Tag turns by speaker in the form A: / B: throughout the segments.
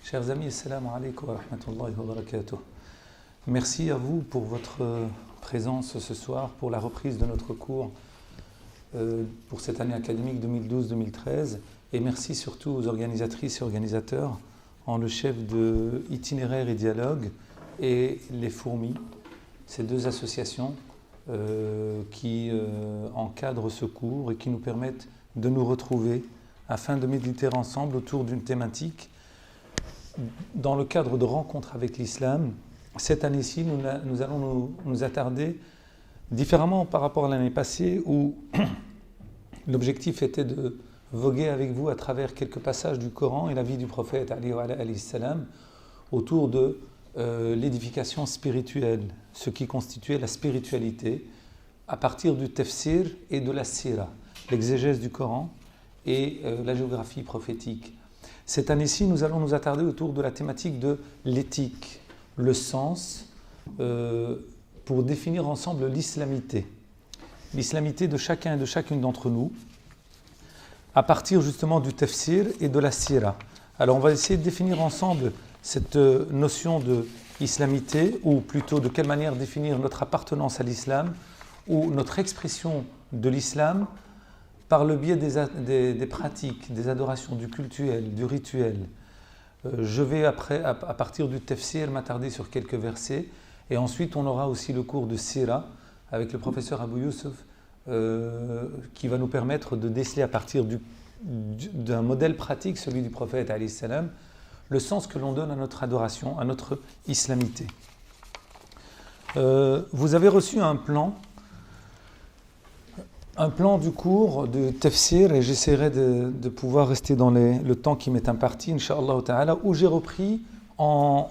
A: Chers amis, assalamu alaikum wa rahmatullahi wa barakatuh. Merci à vous pour votre présence ce soir, pour la reprise de notre cours pour cette année académique 2012-2013, et merci surtout aux organisatrices et organisateurs, en le chef de Itinéraire et Dialogue et les Fourmis, ces deux associations qui encadrent ce cours et qui nous permettent de nous retrouver afin de méditer ensemble autour d'une thématique dans le cadre de rencontres avec l'islam. Cette année-ci, nous allons nous attarder différemment par rapport à l'année passée où l'objectif était de voguer avec vous à travers quelques passages du Coran et la vie du prophète alayhi salam autour de l'édification spirituelle, ce qui constituait la spiritualité à partir du tafsir et de la sira, l'exégèse du Coran et la géographie prophétique. Cette année-ci, nous allons nous attarder autour de la thématique de l'éthique, le sens, pour définir ensemble l'islamité de chacun et de chacune d'entre nous, à partir justement du tafsir et de la sira. Alors on va essayer de définir ensemble cette notion de islamité, ou plutôt de quelle manière définir notre appartenance à l'islam, ou notre expression de l'islam, par le biais des pratiques, des adorations, du cultuel, du rituel. Je vais après, à partir du tafsir, m'attarder sur quelques versets, et ensuite on aura aussi le cours de Sira avec le professeur Abou Youssouf qui va nous permettre de déceler à partir d'un modèle pratique, celui du prophète alayhi salam, le sens que l'on donne à notre adoration, à notre islamité. Vous avez reçu un plan du cours de tafsir, et j'essaierai de pouvoir rester dans le temps qui m'est imparti, Inch'Allah ta'ala, où j'ai repris en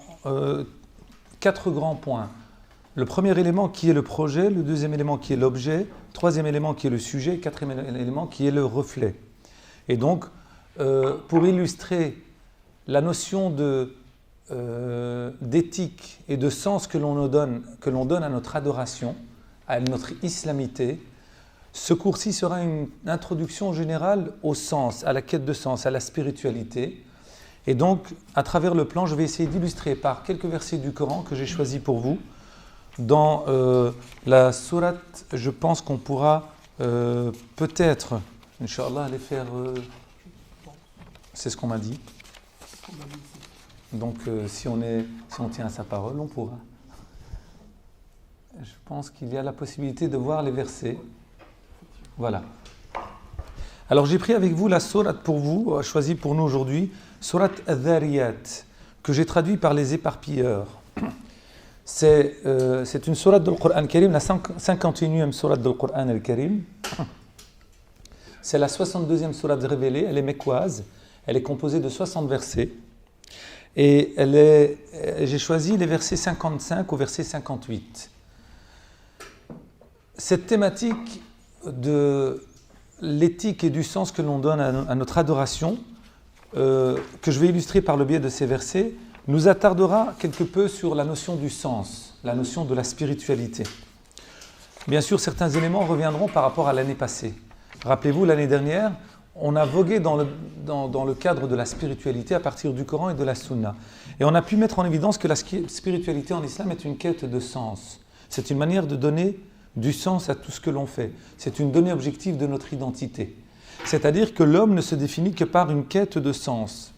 A: 4 grands points. Le premier élément qui est le projet, le deuxième élément qui est l'objet, troisième élément qui est le sujet, quatrième élément qui est le reflet. Et donc, pour illustrer la notion d'éthique et de sens que l'on donne à notre adoration, à notre islamité, ce cours-ci sera une introduction générale au sens, à la quête de sens, à la spiritualité. Et donc, à travers le plan, je vais essayer d'illustrer par quelques versets du Coran que j'ai choisis pour vous. Dans la sourate, je pense qu'on pourra peut-être, Inch'Allah, les faire... c'est ce qu'on m'a dit. Donc, si on tient à sa parole, on pourra. Je pense qu'il y a la possibilité de voir les versets. Voilà. Alors j'ai pris avec vous la sourate pour vous, choisie pour nous aujourd'hui, sourate Adh-Dhariyat, que j'ai traduit par les éparpilleurs. C'est une sourate du Coran Karim, la 51e sourate du Coran Karim. C'est la 62e sourate révélée, elle est mécoise, elle est composée de 60 versets. Et j'ai choisi les versets 55 au verset 58. Cette thématique de l'éthique et du sens que l'on donne à notre adoration, que je vais illustrer par le biais de ces versets, nous attardera quelque peu sur la notion du sens, la notion de la spiritualité. Bien sûr, certains éléments reviendront par rapport à l'année passée. Rappelez-vous, l'année dernière, on a vogué dans le cadre de la spiritualité à partir du Coran et de la Sunna. Et on a pu mettre en évidence que la spiritualité en islam est une quête de sens. C'est une manière de donner du sens à tout ce que l'on fait. C'est une donnée objective de notre identité. C'est-à-dire que l'homme ne se définit que par une quête de sens.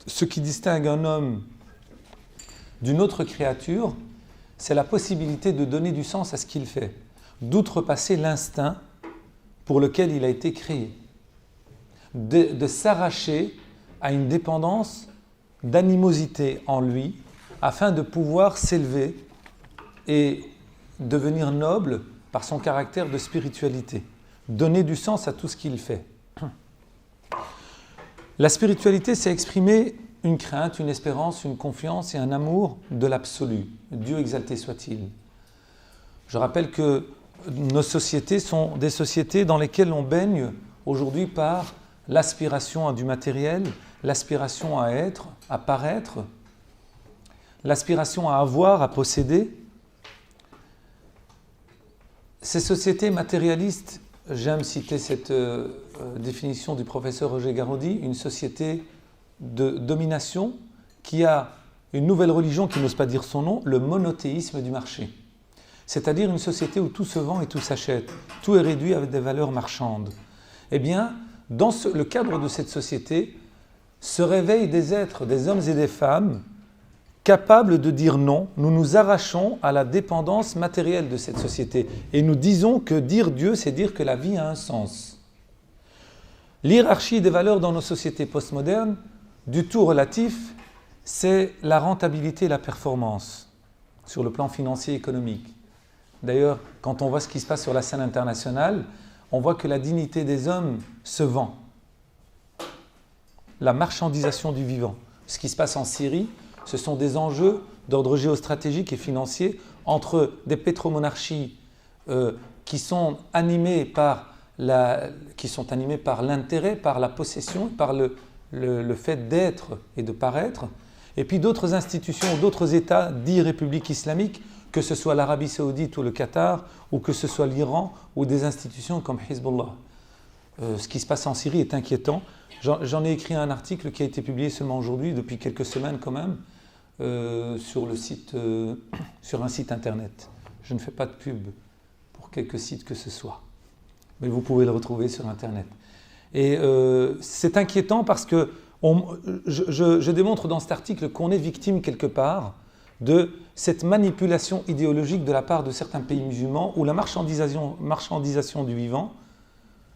A: Ce qui distingue un homme d'une autre créature, c'est la possibilité de donner du sens à ce qu'il fait, d'outrepasser l'instinct pour lequel il a été créé, de s'arracher à une dépendance d'animosité en lui afin de pouvoir s'élever et devenir noble par son caractère de spiritualité, donner du sens à tout ce qu'il fait. La spiritualité, c'est exprimer une crainte, une espérance, une confiance et un amour de l'absolu. Dieu exalté soit-il. Je rappelle que nos sociétés sont des sociétés dans lesquelles on baigne aujourd'hui par l'aspiration à du matériel, l'aspiration à être, à paraître, l'aspiration à avoir, à posséder. Ces sociétés matérialistes, j'aime citer cette définition du professeur Roger Garaudy, une société de domination qui a une nouvelle religion qui n'ose pas dire son nom, le monothéisme du marché. C'est-à-dire une société où tout se vend et tout s'achète, tout est réduit avec des valeurs marchandes. Eh bien, dans le cadre de cette société, se réveillent des êtres, des hommes et des femmes, capables de dire non. Nous nous arrachons à la dépendance matérielle de cette société. Et nous disons que dire Dieu, c'est dire que la vie a un sens. L'hiérarchie des valeurs dans nos sociétés postmodernes, du tout relatif, c'est la rentabilité et la performance sur le plan financier et économique. D'ailleurs, quand on voit ce qui se passe sur la scène internationale, on voit que la dignité des hommes se vend. La marchandisation du vivant. Ce qui se passe en Syrie, ce sont des enjeux d'ordre géostratégique et financier entre des pétromonarchies qui sont animées par l'intérêt, par la possession, par le fait d'être et de paraître, et puis d'autres institutions, d'autres États dits républiques islamiques, que ce soit l'Arabie Saoudite ou le Qatar, ou que ce soit l'Iran, ou des institutions comme Hezbollah. Ce qui se passe en Syrie est inquiétant. J'en ai écrit un article qui a été publié seulement aujourd'hui, depuis quelques semaines quand même, sur un site internet. Je ne fais pas de pub pour quelque site que ce soit, mais vous pouvez le retrouver sur internet. Et c'est inquiétant parce que je démontre dans cet article qu'on est victime quelque part de cette manipulation idéologique de la part de certains pays musulmans où la marchandisation du vivant,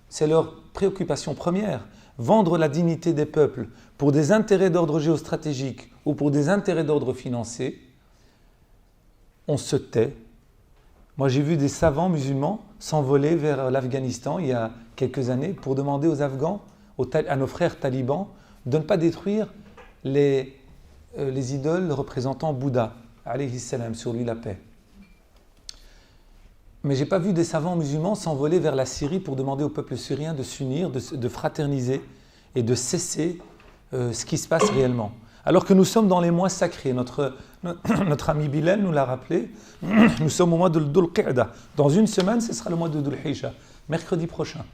A: c'est leur préoccupation première. Vendre la dignité des peuples pour des intérêts d'ordre géostratégique ou pour des intérêts d'ordre financier, on se tait. Moi, j'ai vu des savants musulmans s'envoler vers l'Afghanistan il y a quelques années pour demander aux Afghans, à nos frères talibans, de ne pas détruire les idoles représentant Bouddha, alayhi salam, sur lui la paix. Mais je n'ai pas vu des savants musulmans s'envoler vers la Syrie pour demander au peuple syrien de s'unir, de fraterniser et de cesser ce qui se passe réellement. Alors que nous sommes dans les mois sacrés. Notre ami Bilal nous l'a rappelé, nous sommes au mois de Dhul Qa'da. Dans une semaine, ce sera le mois de Dhul Hijjah, mercredi prochain.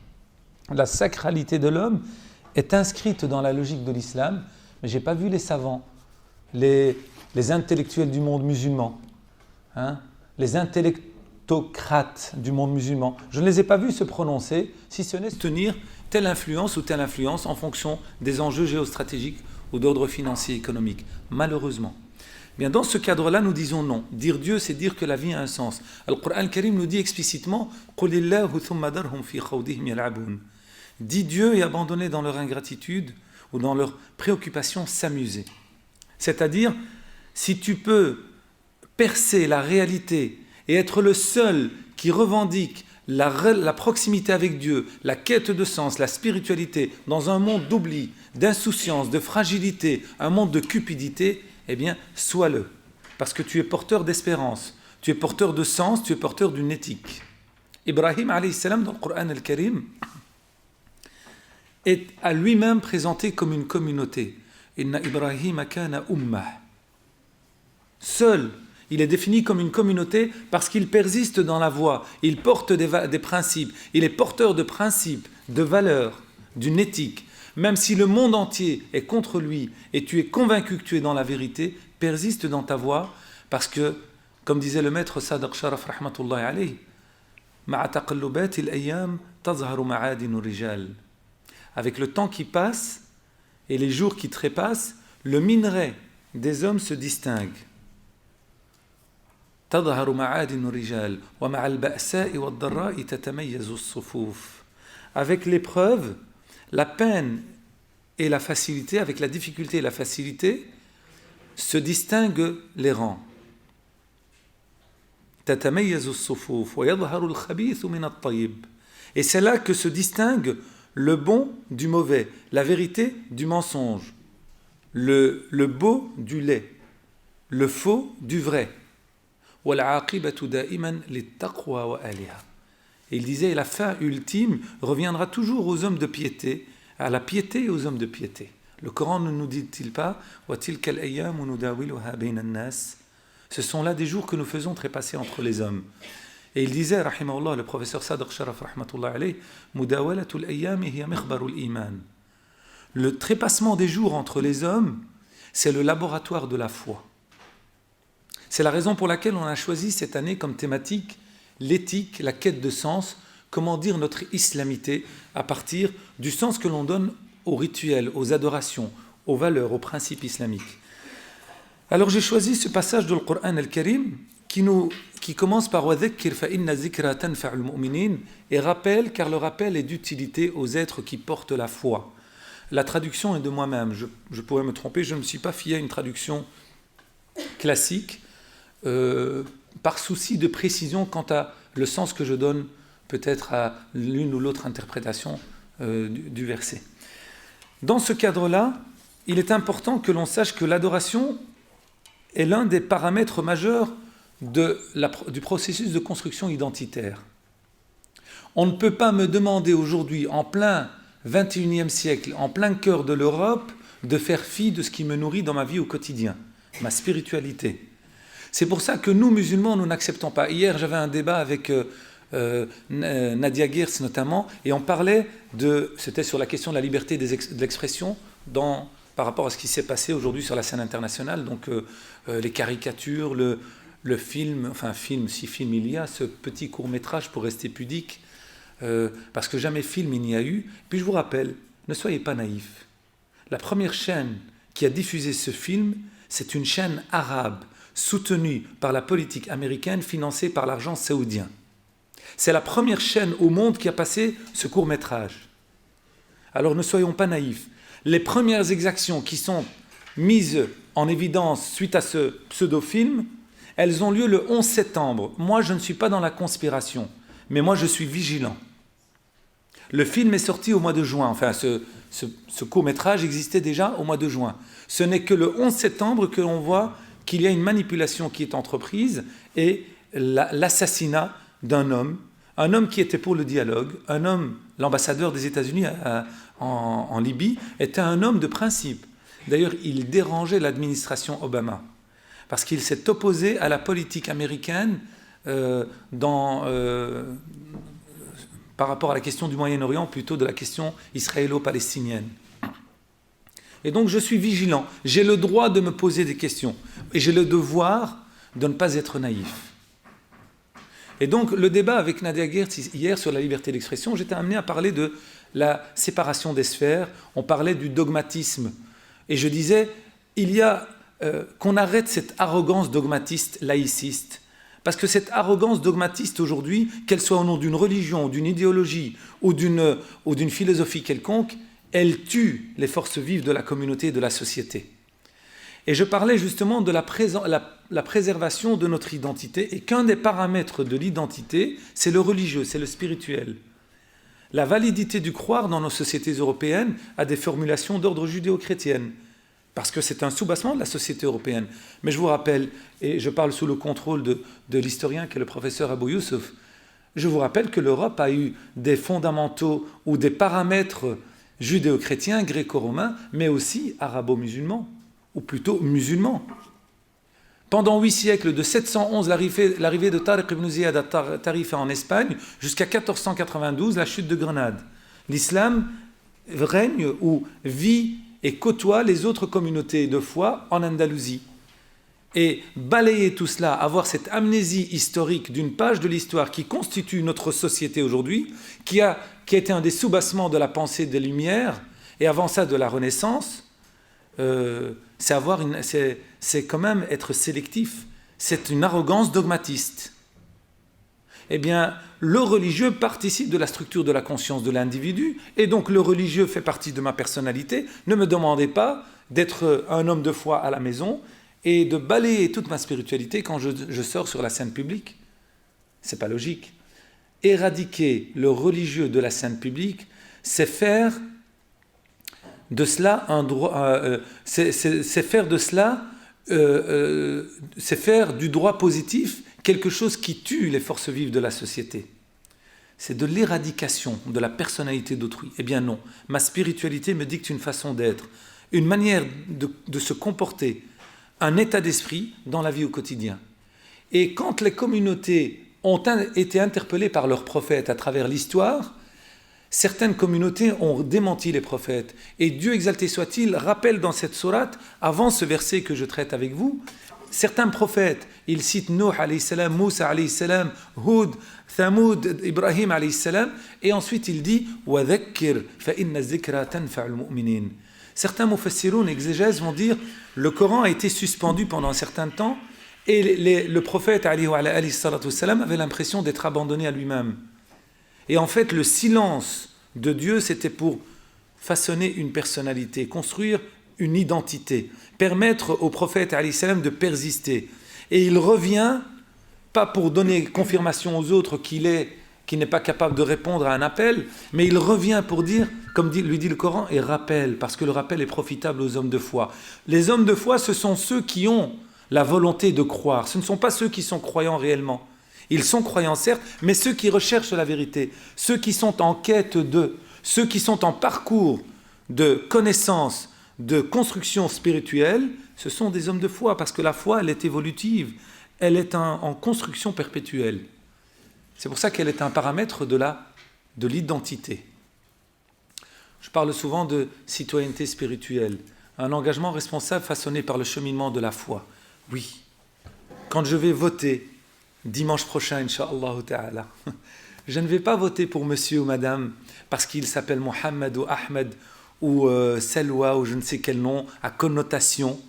A: La sacralité de l'homme est inscrite dans la logique de l'islam, mais je n'ai pas vu les savants, les intellectuels du monde musulman, les intellectocrates du monde musulman. Je ne les ai pas vus se prononcer, si ce n'est tenir telle influence ou telle influence en fonction des enjeux géostratégiques ou d'ordre financier et économique. Malheureusement. Bien, dans ce cadre-là, nous disons non. Dire Dieu, c'est dire que la vie a un sens. Le Coran al-Karim nous dit explicitement « Dis Dieu et abandonnez dans leur ingratitude ou dans leur préoccupation s'amuser. » C'est-à-dire, si tu peux percer la réalité et être le seul qui revendique la proximité avec Dieu, la quête de sens, la spiritualité, dans un monde d'oubli, d'insouciance, de fragilité, un monde de cupidité, eh bien, sois-le. Parce que tu es porteur d'espérance, tu es porteur de sens, tu es porteur d'une éthique. Ibrahim, alayhi salam, dans le Coran al-Karim, est à lui-même présenté comme une communauté. Inna Ibrahim kana ummah. Seul, il est défini comme une communauté parce qu'il persiste dans la voie, il porte des principes, il est porteur de principes, de valeurs, d'une éthique. Même si le monde entier est contre lui et tu es convaincu que tu es dans la vérité, persiste dans ta voie parce que, comme disait le maître Sadr Sharaf rahmatullahi alayhi, ma'a taqallubat al-ayyam tazharu ma'adin rijal. Avec le temps qui passe et les jours qui trépassent, le minerai des hommes se distingue. تظهر معادن الرجال ومع البأساء والضراء تتميز الصفوف. Avec l'épreuve, la peine et la facilité, avec la difficulté et la facilité, se distinguent les rangs. تتميز الصفوف ويظهر الخبيث من الطيب. Et c'est là que se distingue le bon du mauvais, la vérité du mensonge, le beau du laid, le faux du vrai. Et il disait, la fin ultime reviendra toujours aux hommes de piété, à la piété et aux hommes de piété. Le Coran ne nous dit-il pas ce sont là des jours que nous faisons trépasser entre les hommes. Et il disait, rahimahullah, le professeur Sadr Sharaf, rahmatullah alayh, le trépassement des jours entre les hommes, c'est le laboratoire de la foi. C'est la raison pour laquelle on a choisi cette année comme thématique l'éthique, la quête de sens, comment dire notre islamité à partir du sens que l'on donne aux rituels, aux adorations, aux valeurs, aux principes islamiques. Alors j'ai choisi ce passage du Coran al-Karim qui commence par وَذَكِّرْ فَإِنَّ الذِّكْرَى تَنْفَعُ الْمُؤْمِنِينَ et rappelle car le rappel est d'utilité aux êtres qui portent la foi. La traduction est de moi-même, je pourrais me tromper, je ne me suis pas fié à une traduction classique par souci de précision quant à le sens que je donne peut-être à l'une ou l'autre interprétation du verset. Dans ce cadre-là, il est important que l'on sache que l'adoration est l'un des paramètres majeurs du processus de construction identitaire. On ne peut pas me demander aujourd'hui, en plein XXIe siècle, en plein cœur de l'Europe, de faire fi de ce qui me nourrit dans ma vie au quotidien, ma spiritualité. C'est pour ça que nous, musulmans, nous n'acceptons pas. Hier, j'avais un débat avec Nadia Geertz notamment, et on parlait c'était sur la question de la liberté de l'expression par rapport à ce qui s'est passé aujourd'hui sur la scène internationale, donc les caricatures, le film, enfin si film il y a, ce petit court-métrage pour rester pudique, parce que jamais film il n'y a eu. Puis je vous rappelle, ne soyez pas naïfs. La première chaîne qui a diffusé ce film, c'est une chaîne arabe, soutenue par la politique américaine, financée par l'argent saoudien. C'est la première chaîne au monde qui a passé ce court-métrage. Alors ne soyons pas naïfs. Les premières exactions qui sont mises en évidence suite à ce pseudo-film, elles ont lieu le 11 septembre. Moi, je ne suis pas dans la conspiration, mais moi, je suis vigilant. Le film est sorti au mois de juin. Enfin, ce court-métrage existait déjà au mois de juin. Ce n'est que le 11 septembre que l'on voit qu'il y a une manipulation qui est entreprise et l'assassinat d'un homme, un homme qui était pour le dialogue, un homme, l'ambassadeur des États-Unis en Libye, était un homme de principe. D'ailleurs, il dérangeait l'administration Obama, parce qu'il s'est opposé à la politique américaine par rapport à la question du Moyen-Orient, plutôt de la question israélo-palestinienne. Et donc je suis vigilant, j'ai le droit de me poser des questions, et j'ai le devoir de ne pas être naïf. Et donc le débat avec Nadia Geertz hier sur la liberté d'expression, j'étais amené à parler de la séparation des sphères, on parlait du dogmatisme, et je disais, il y a qu'on arrête cette arrogance dogmatiste, laïciste, parce que cette arrogance dogmatiste aujourd'hui, qu'elle soit au nom d'une religion, d'une idéologie ou d'une philosophie quelconque, elle tue les forces vives de la communauté et de la société. Et je parlais justement de la préservation de notre identité, et qu'un des paramètres de l'identité, c'est le religieux, c'est le spirituel. La validité du croire dans nos sociétés européennes a des formulations d'ordre judéo-chrétienne, parce que c'est un soubassement de la société européenne. Mais je vous rappelle, et je parle sous le contrôle de l'historien qui est le professeur Abou Youssouf, je vous rappelle que l'Europe a eu des fondamentaux ou des paramètres judéo-chrétiens, gréco-romains, mais aussi arabo-musulmans, ou plutôt musulmans. Pendant 8 siècles, de 711, l'arrivée de Tariq ibn Ziyad à Tarifa en Espagne, jusqu'à 1492, la chute de Grenade. L'islam règne ou vit et côtoie les autres communautés de foi en Andalousie. Et balayer tout cela, avoir cette amnésie historique d'une page de l'histoire qui constitue notre société aujourd'hui, qui a été un des soubassements de la pensée des Lumières, et avant ça de la Renaissance, c'est quand même être sélectif. C'est une arrogance dogmatiste. Eh bien, le religieux participe de la structure de la conscience de l'individu, et donc le religieux fait partie de ma personnalité. Ne me demandez pas d'être un homme de foi à la maison et de balayer toute ma spiritualité quand je sors sur la scène publique. C'est pas logique. Éradiquer le religieux de la scène publique, c'est faire de cela un droit, c'est faire du droit positif quelque chose qui tue les forces vives de la société. c'est de l'éradication de la personnalité d'autrui. Eh bien non, ma spiritualité me dicte une façon d'être, une manière de se comporter, un état d'esprit dans la vie au quotidien. Et quand les communautés ont été interpellées par leurs prophètes à travers l'histoire, certaines communautés ont démenti les prophètes. Et Dieu exalté soit-il rappelle dans cette sourate, avant ce verset que je traite avec vous, certains prophètes, il cite Nuh alayhi salam, Moussa alayhi salam, Hud, Thamoud, Ibrahim alayhi salam, et ensuite il dit وَذَكِّرْ فَإِنَّ الذِّكْرَى تَنْفَعُ الْمُؤْمِنِينَ. Certains mufassiroun, exégèses, vont dire le Coran a été suspendu pendant un certain temps et le prophète alayhi salam avait l'impression d'être abandonné à lui-même. Et en fait, le silence de Dieu, c'était pour façonner une personnalité, construire une identité, permettre au prophète alayhi salam de persister. Et il revient, pas pour donner confirmation aux autres qu'il n'est pas capable de répondre à un appel, mais il revient pour dire, comme lui dit le Coran, et rappelle, parce que le rappel est profitable aux hommes de foi. Les hommes de foi, ce sont ceux qui ont la volonté de croire, ce ne sont pas ceux qui sont croyants réellement. Ils sont croyants certes, mais ceux qui recherchent la vérité, ceux qui sont en quête ceux qui sont en parcours de connaissance, de construction spirituelle, ce sont des hommes de foi, parce que la foi, elle est évolutive, elle est en construction perpétuelle. C'est pour ça qu'elle est un paramètre de l'identité. Je parle souvent de citoyenneté spirituelle, un engagement responsable façonné par le cheminement de la foi. Oui, quand je vais voter dimanche prochain, Inch'Allah ta'ala, je ne vais pas voter pour monsieur ou madame parce qu'il s'appelle Mohammed ou Ahmed ou Selwa ou je ne sais quel nom à connotation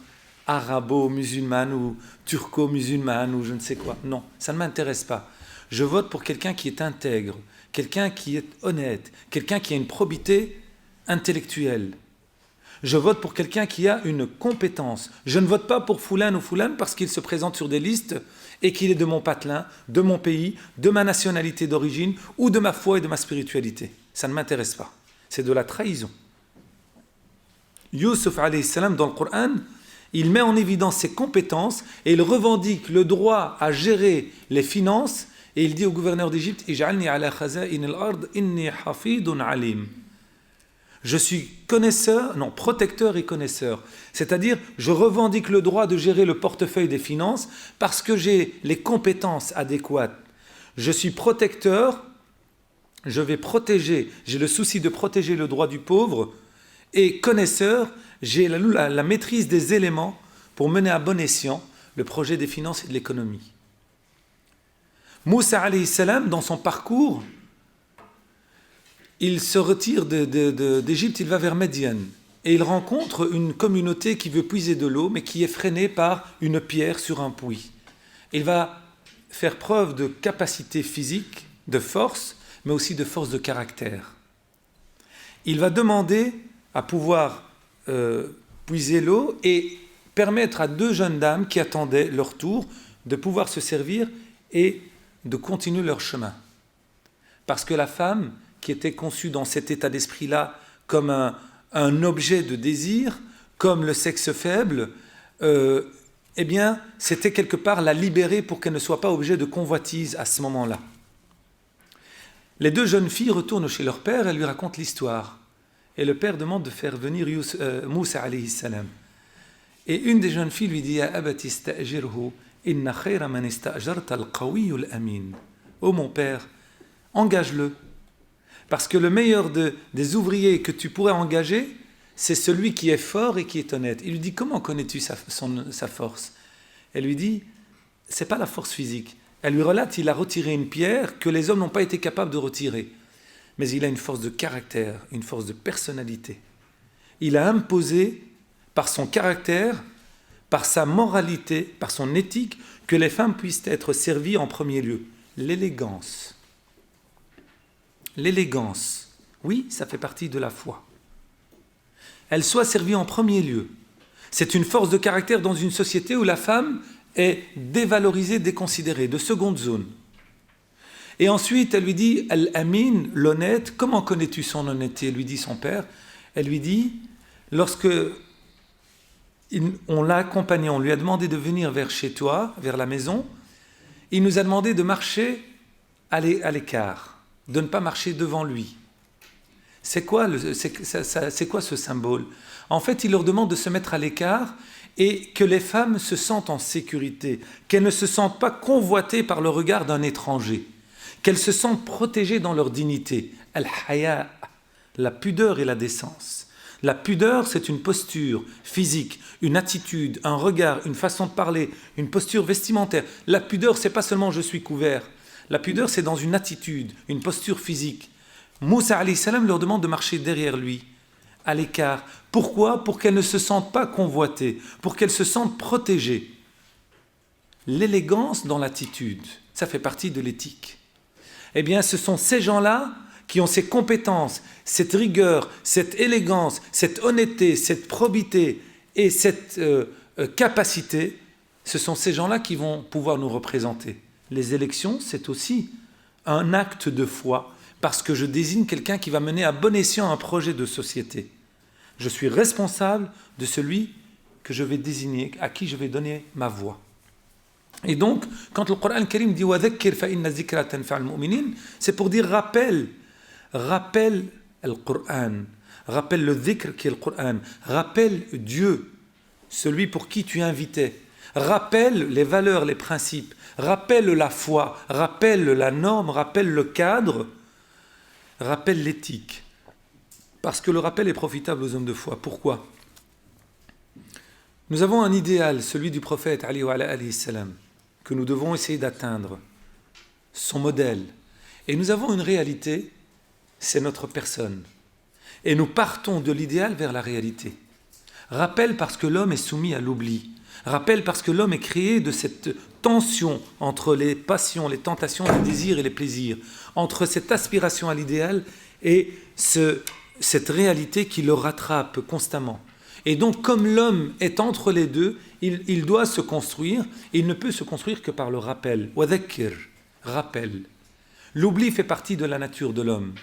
A: arabo-musulmane ou turco-musulmane ou je ne sais quoi. Non, ça ne m'intéresse pas. Je vote pour quelqu'un qui est intègre, quelqu'un qui est honnête, quelqu'un qui a une probité intellectuelle. Je vote pour quelqu'un qui a une compétence. Je ne vote pas pour Foulane ou Foulane parce qu'il se présente sur des listes et qu'il est de mon patelin, de mon pays, de ma nationalité d'origine ou de ma foi et de ma spiritualité. Ça ne m'intéresse pas. C'est de la trahison. Yusuf alayhi salam dans le Coran, il met en évidence ses compétences et il revendique le droit à gérer les finances et il dit au gouverneur d'Égypte Ij'alni ala khaza'in al-ard inni hafidun alim. Je suis protecteur et connaisseur. C'est-à-dire, je revendique le droit de gérer le portefeuille des finances parce que j'ai les compétences adéquates. Je suis protecteur, je vais protéger, j'ai le souci de protéger le droit du pauvre, et connaisseur, j'ai la maîtrise des éléments pour mener à bon escient le projet des finances et de l'économie. Moussa alayhi salam, dans son parcours, il se retire d'Égypte, il va vers Médian. Et il rencontre une communauté qui veut puiser de l'eau, mais qui est freinée par une pierre sur un puits. Il va faire preuve de capacité physique, de force, mais aussi de force de caractère. Il va demander à pouvoir puiser l'eau et permettre à deux jeunes dames qui attendaient leur tour de pouvoir se servir et de continuer leur chemin. Parce que la femme qui était conçue dans cet état d'esprit-là comme un objet de désir, comme le sexe faible, eh bien, c'était quelque part la libérer pour qu'elle ne soit pas objet de convoitise à ce moment-là. Les deux jeunes filles retournent chez leur père et lui racontent l'histoire. Et le père demande de faire venir Moussa alayhi salam. Et une des jeunes filles lui dit « Ya abati ista'jirhu, inna khayra man ista'jarta al-qawiyu al-amin » « Oh mon père, engage-le. Parce que le meilleur des ouvriers que tu pourrais engager, c'est celui qui est fort et qui est honnête. » Il lui dit « Comment connais-tu sa force ?» Elle lui dit « C'est pas la force physique. » Elle lui relate qu'il a retiré une pierre que les hommes n'ont pas été capables de retirer. Mais il a une force de caractère, une force de personnalité. Il a imposé par son caractère, par sa moralité, par son éthique, que les femmes puissent être servies en premier lieu. L'élégance. L'élégance, oui, ça fait partie de la foi. Elle soit servie en premier lieu. C'est une force de caractère dans une société où la femme est dévalorisée, déconsidérée, de seconde zone. Et ensuite, elle lui dit, Al-Amin, l'honnête, comment connais-tu son honnêteté, lui dit son père. Elle lui dit, lorsque on l'a accompagné, on lui a demandé de venir vers chez toi, vers la maison, il nous a demandé de marcher à l'écart. de ne pas marcher devant lui. C'est quoi ce symbole? En fait, il leur demande de se mettre à l'écart et que les femmes se sentent en sécurité, qu'elles ne se sentent pas convoitées par le regard d'un étranger, qu'elles se sentent protégées dans leur dignité. Al-haya, la pudeur et la décence. La pudeur, c'est une posture physique, une attitude, un regard, une façon de parler, une posture vestimentaire. La pudeur, c'est pas seulement je suis couvert. La pudeur, c'est dans une attitude, une posture physique. Moussa alayhi salam leur demande de marcher derrière lui, à l'écart. Pourquoi? Pour qu'elles ne se sentent pas convoitées, pour qu'elles se sentent protégées. L'élégance dans l'attitude, ça fait partie de l'éthique. Eh bien, ce sont ces gens-là qui ont ces compétences, cette rigueur, cette élégance, cette honnêteté, cette probité et cette capacité. Ce sont ces gens-là qui vont pouvoir nous représenter. Les élections, c'est aussi un acte de foi, parce que je désigne quelqu'un qui va mener à bon escient un projet de société. Je suis responsable de celui que je vais désigner, à qui je vais donner ma voix. Et donc, quand le Coran Karim dit وَذَكِّرْ فَإِنَّ الذِّكْرَى تَنْفَعُ الْمُؤْمِنِينَ, c'est pour dire rappelle le Coran, rappelle le dhikr qui est le Coran, rappelle Dieu, celui pour qui tu invitais, rappelle les valeurs, les principes, rappelle la foi, rappelle la norme, rappelle le cadre, rappelle l'éthique. Parce que le rappel est profitable aux hommes de foi. Pourquoi? Nous avons un idéal, celui du prophète Ali alayhi salam, que nous devons essayer d'atteindre, son modèle. Et nous avons une réalité, c'est notre personne. Et nous partons de l'idéal vers la réalité. Rappel parce que l'homme est soumis à l'oubli. Rappel parce que l'homme est créé de cette tension entre les passions, les tentations, les désirs et les plaisirs, entre cette aspiration à l'idéal et cette réalité qui le rattrape constamment. Et donc, comme l'homme est entre les deux, il doit se construire, et il ne peut se construire que par le rappel. Wadhakir, rappel. L'oubli fait partie de la nature de l'homme.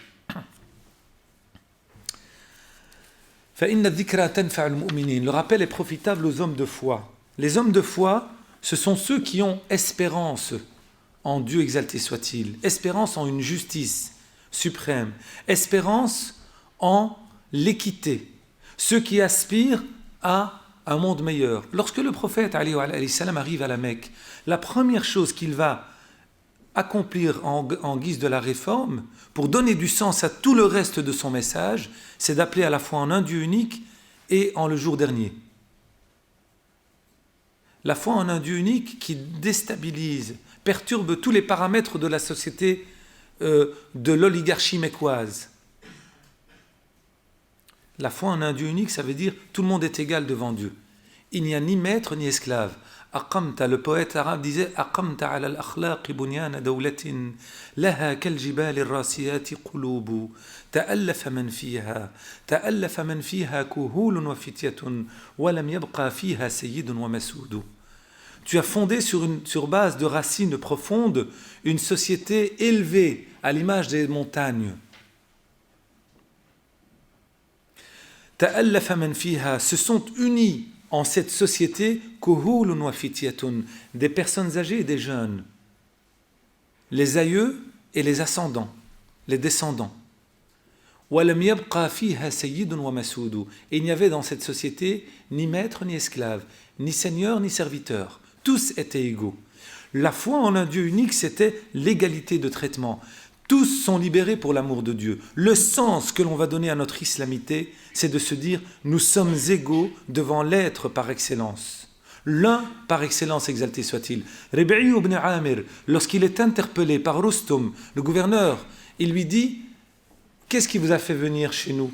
A: Le rappel est profitable aux hommes de foi. Les hommes de foi, ce sont ceux qui ont espérance en Dieu exalté soit-il, espérance en une justice suprême, espérance en l'équité, ceux qui aspirent à un monde meilleur. Lorsque le prophète alayhi salam arrive à la Mecque, la première chose qu'il va accomplir en guise de la réforme, pour donner du sens à tout le reste de son message, c'est d'appeler à la fois en un Dieu unique et en le jour dernier. La foi en un Dieu unique qui déstabilise, perturbe tous les paramètres de la société de l'oligarchie mecquoise. La foi en un Dieu unique, ça veut dire tout le monde est égal devant Dieu. Il n'y a ni maître ni esclave. Aqamta, le poète arabe disait Aqamta ala al-akhlaq bunyana dawlatin laha kal jibal ar-rasiyati qulubu ta'allafa man fiha kuhulun wa fityatun wa lam yabqa fiha sayyidun wa masudun. Tu as fondé sur base de racines profondes une société élevée à l'image des montagnes. Ta'allafa man fiha, se sont unis en cette société kuhulun wa fityatun, des personnes âgées et des jeunes, les aïeux et les ascendants, les descendants. Wa lam yabqa fiha sayyidun wa masudun, et il n'y avait dans cette société ni maître ni esclave, ni seigneur ni serviteur. Tous étaient égaux. La foi en un Dieu unique, c'était l'égalité de traitement. Tous sont libérés pour l'amour de Dieu. Le sens que l'on va donner à notre islamité, c'est de se dire nous sommes égaux devant l'être par excellence. L'un par excellence exalté soit-il. Rib'i ibn Amir, lorsqu'il est interpellé par Rustum, le gouverneur, il lui dit qu'est-ce qui vous a fait venir chez nous?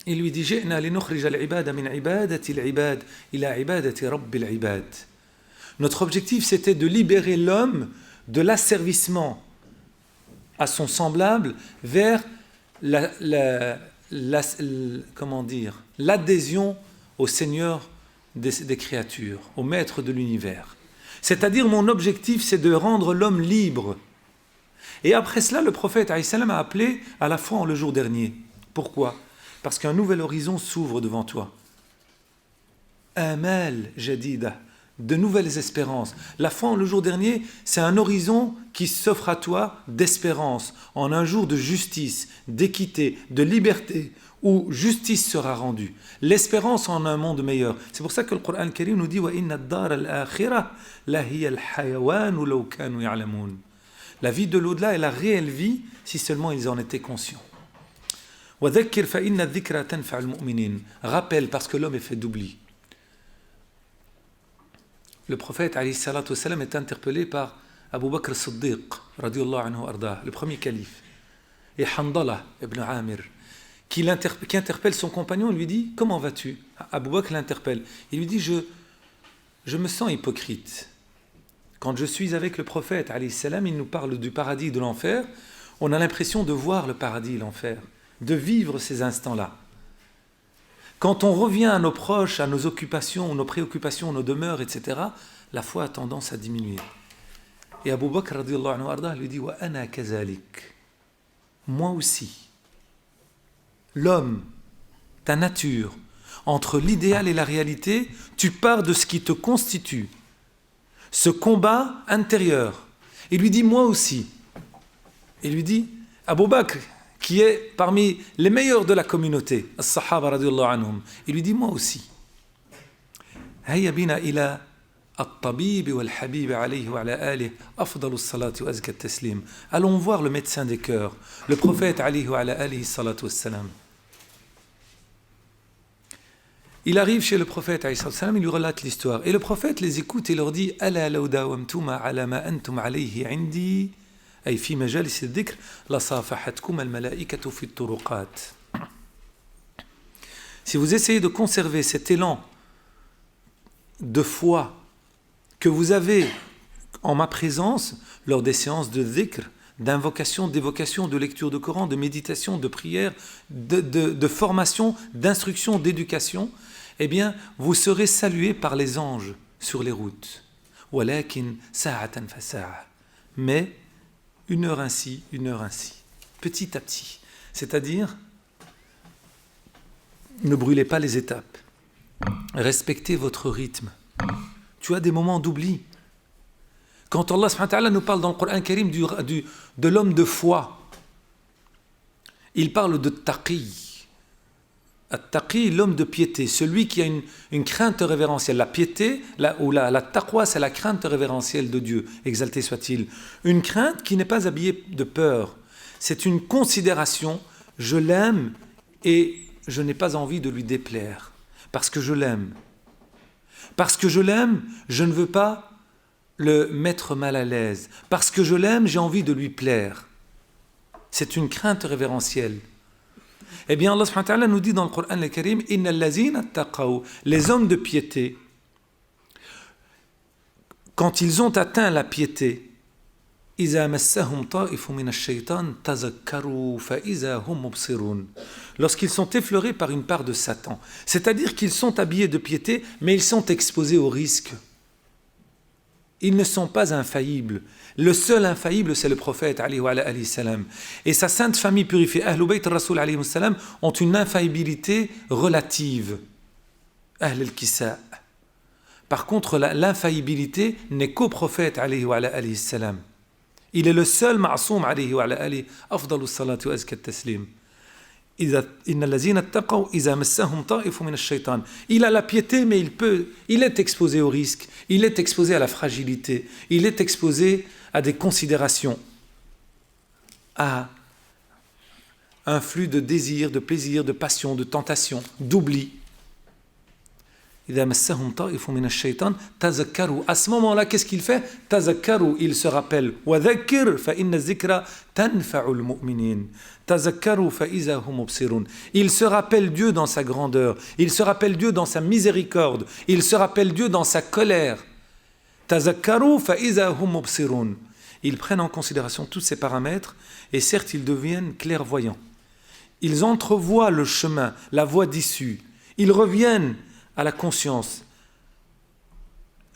A: Il lui dit Ji'na linukhrij al-ibada min ibadati al-ibad ila ibadati rabbil ibad. Notre objectif, c'était de libérer l'homme de l'asservissement à son semblable vers l'adhésion au Seigneur des créatures, au Maître de l'univers. C'est-à-dire, mon objectif, c'est de rendre l'homme libre. Et après cela, le prophète alayhi salam a appelé à la foi en le jour dernier. Pourquoi? Parce qu'un nouvel horizon s'ouvre devant toi. Amal jadida, de nouvelles espérances. La foi en le jour dernier, c'est un horizon qui s'offre à toi d'espérance, en un jour de justice, d'équité, de liberté, où justice sera rendue. L'espérance en un monde meilleur. C'est pour ça que le Coran Karim nous dit وَإِنَّ الدَّارَ الْآخِرَةَ لَهِيَ الْحَيَوَانُ لَوْ كَانُوا يَعْلَمُونَ. La vie de l'au-delà est la réelle vie si seulement ils en étaient conscients. وَذَكِّرْ فَإِنَّ الذِّكْرَ تَنْفَعُ الْمُؤْمِنِينَ. Rappelle parce que l'homme est fait d'oubli. Le prophète alayhi salatu wassalam est interpellé par Abu Bakr as-Siddiq radiyallahu anhu arda, le premier calife, et Handala ibn Amir qui interpelle son compagnon et lui dit comment vas-tu? Abu Bakr l'interpelle, il lui dit je me sens hypocrite quand je suis avec le prophète alayhi salam, il nous parle du paradis et de l'enfer, on a l'impression de voir le paradis et l'enfer, de vivre ces instants-là. Quand on revient à nos proches, à nos occupations, nos préoccupations, nos demeures, etc., la foi a tendance à diminuer. Et Abu Bakr radiyallahu anhu arda lui dit wa ana kazalik. Moi aussi. L'homme, ta nature, entre l'idéal et la réalité, tu pars de ce qui te constitue. Ce combat intérieur. Il lui dit moi aussi. Il lui dit Abu Bakr, qui est parmi les meilleurs de la communauté, as-sahaba radiyallahu anhum. Il lui dit moi aussi. Hayya bina ila at-tabib wal-habib alayhi wa ala alihi afdalu as-salati wa azka at-taslim. Allons voir le médecin des cœurs, le prophète alayhi wa ala alihi salatu wassalam. Il arrive chez le prophète alayhi salatu wassalam, il lui relate l'histoire et le prophète les écoute et leur dit ala law dawamtuma ala ma antum alayhi indi. أي في مجالس الذكر لصافحتكم الملائكة في الطرقات. Si vous essayez de conserver cet élan de foi que vous avez en ma présence lors des séances de dhikr, d'invocation, d'évocation, de lecture de Coran, de méditation, de prière, de formation, d'instruction, d'éducation, eh bien, vous serez salués par les anges sur les routes. ولكن ساعة فساعة. Mais une heure ainsi, petit à petit. C'est-à-dire, ne brûlez pas les étapes. Respectez votre rythme. Tu as des moments d'oubli. Quand Allah subhanahu wa ta'ala nous parle dans le Coran Karim de l'homme de foi, il parle de taqi. At-taqi, l'homme de piété, celui qui a une crainte révérentielle. La piété, la taqwa, c'est la crainte révérentielle de Dieu, exalté soit-il. Une crainte qui n'est pas habillée de peur. C'est une considération, je l'aime et je n'ai pas envie de lui déplaire. Parce que je l'aime. Parce que je l'aime, je ne veux pas le mettre mal à l'aise. Parce que je l'aime, j'ai envie de lui plaire. C'est une crainte révérentielle. Eh bien, Allah subhanahu wa ta'ala nous dit dans le Coran al-Karim Innal lazina taqaw, les hommes de piété, quand ils ont atteint la piété, iza massahum ta'ifu min ash-shaytan tazakkaru fa iza hum mubsirun. Lorsqu'ils sont effleurés par une part de Satan, c'est-à-dire qu'ils sont habillés de piété, mais ils sont exposés au risque. Ils ne sont pas infaillibles. Le seul infaillible, c'est le prophète alayhi salam. Et sa sainte famille purifiée, Ahlul Bayt Rasoul alayhi salam, ont une infaillibilité relative. Ahl al-Kisa. Par contre, l'infaillibilité n'est qu'au prophète alayhi salam. Il est le seul ma'soum alayhi afdalu salati wa azka at-taslim. Il a la piété, mais il est exposé au risque, il est exposé à la fragilité, il est exposé à des considérations, à un flux de désir, de plaisir, de passion, de tentation, d'oubli. À ce moment-là, qu'est-ce qu'il fait? Tazakkaru, il se rappelle. Il se rappelle Dieu dans sa grandeur, il se rappelle Dieu dans sa miséricorde, il se rappelle Dieu dans sa colère. Ils prennent en considération tous ces paramètres et certes ils deviennent clairvoyants. Ils entrevoient le chemin, la voie d'issue. Ils reviennent à la conscience,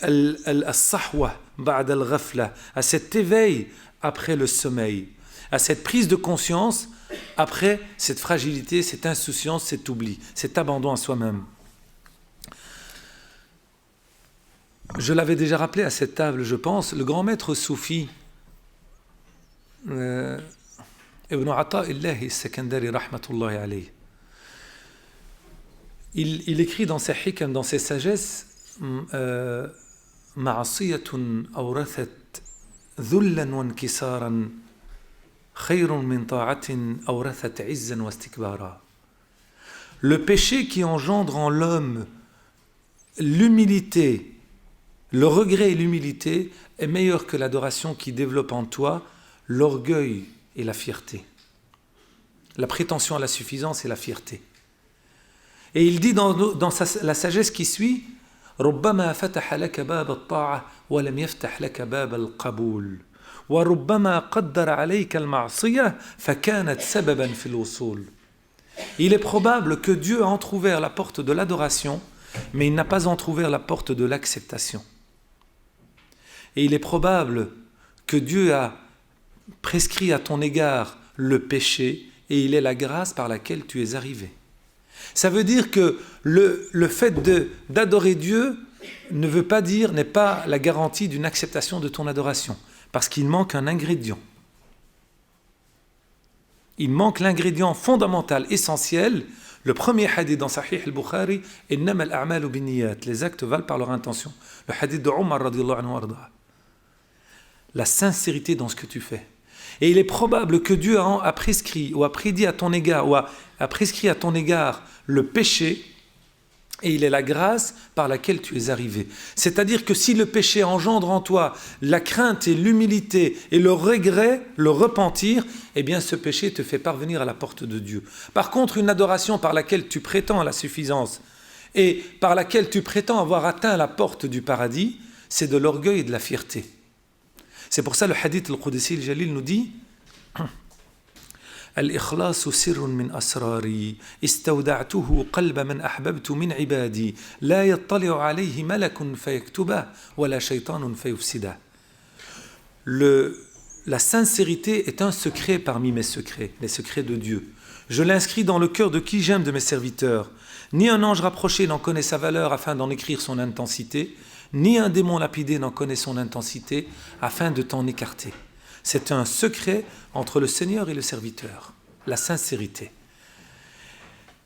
A: al-sahwa ba'd al-ghafla, à cet éveil après le sommeil, à cette prise de conscience après cette fragilité, cette insouciance, cet oubli, cet abandon à soi-même. je l'avais déjà rappelé à cette table, je pense, le grand maître soufi, Ibn Ata'illahi Sekandari rahmatullahi alayhi, il écrit dans ses hikam, dans ses sagesses, Ma'asiyatun awrathat dhullan wa inkisaran khayrun min ta'atin awrathat izzan wa istikbara. Le péché qui engendre en l'homme l'humilité, le regret et l'humilité est meilleur que l'adoration qui développe en toi l'orgueil et la fierté, la prétention à la suffisance et la fierté. Et il dit dans la sagesse qui suit, ربما فتح لك باب الطاعة ولم يفتح لك باب القبول وربما قدر عليك المعصية فكانت سببا في الوصول. Il est probable que Dieu a entrouvert la porte de l'adoration, mais il n'a pas entrouvert la porte de l'acceptation. Et il est probable que Dieu a prescrit à ton égard le péché et il est la grâce par laquelle tu es arrivé. Ça veut dire que le fait d'adorer Dieu n'est pas la garantie d'une acceptation de ton adoration, parce qu'il manque un ingrédient. Il manque l'ingrédient fondamental, essentiel. Le premier hadith dans Sahih al-Bukhari, Innama al-a'malu binniyat, les actes valent par leur intention. Le hadith de Omar radiyallahu anhu arda. La sincérité dans ce que tu fais. Et il est probable que Dieu a prescrit ou a prédit à ton égard ou a prescrit à ton égard le péché et il est la grâce par laquelle tu es arrivé. C'est-à-dire que si le péché engendre en toi la crainte et l'humilité et le regret, le repentir, eh bien ce péché te fait parvenir à la porte de Dieu. Par contre, une adoration par laquelle tu prétends à la suffisance et par laquelle tu prétends avoir atteint la porte du paradis, c'est de l'orgueil et de la fierté. C'est pour ça le hadith al-Qudsi al-Jalil nous dit Al-ikhlasu sirrun min asrari istawda'tuhu qalba man ahbabtu min ibadi la yattali'u alayhi malakun fayaktubah wa la shaytanun fayufsidah. La sincérité est un secret parmi mes secrets, les secrets de Dieu. Je l'inscris dans le cœur de qui j'aime de mes serviteurs. Ni un ange rapproché n'en connaît sa valeur afin d'en écrire son intensité, ni un démon lapidé n'en connaît son intensité afin de t'en écarter. C'est un secret entre le Seigneur et le serviteur, la sincérité.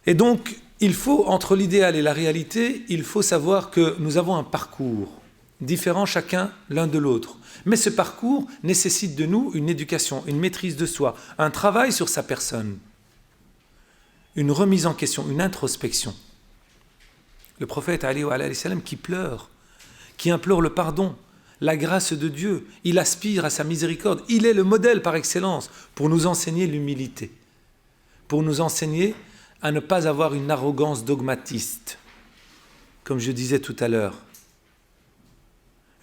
A: Et donc, il faut, entre l'idéal et la réalité, il faut savoir que nous avons un parcours différent chacun l'un de l'autre. Mais ce parcours nécessite de nous une éducation, une maîtrise de soi, un travail sur sa personne, une remise en question, une introspection. Le prophète alayhi wa sallam qui pleure, qui implore le pardon, la grâce de Dieu, il aspire à sa miséricorde. Il est le modèle par excellence pour nous enseigner l'humilité, pour nous enseigner à ne pas avoir une arrogance dogmatiste. Comme je disais tout à l'heure,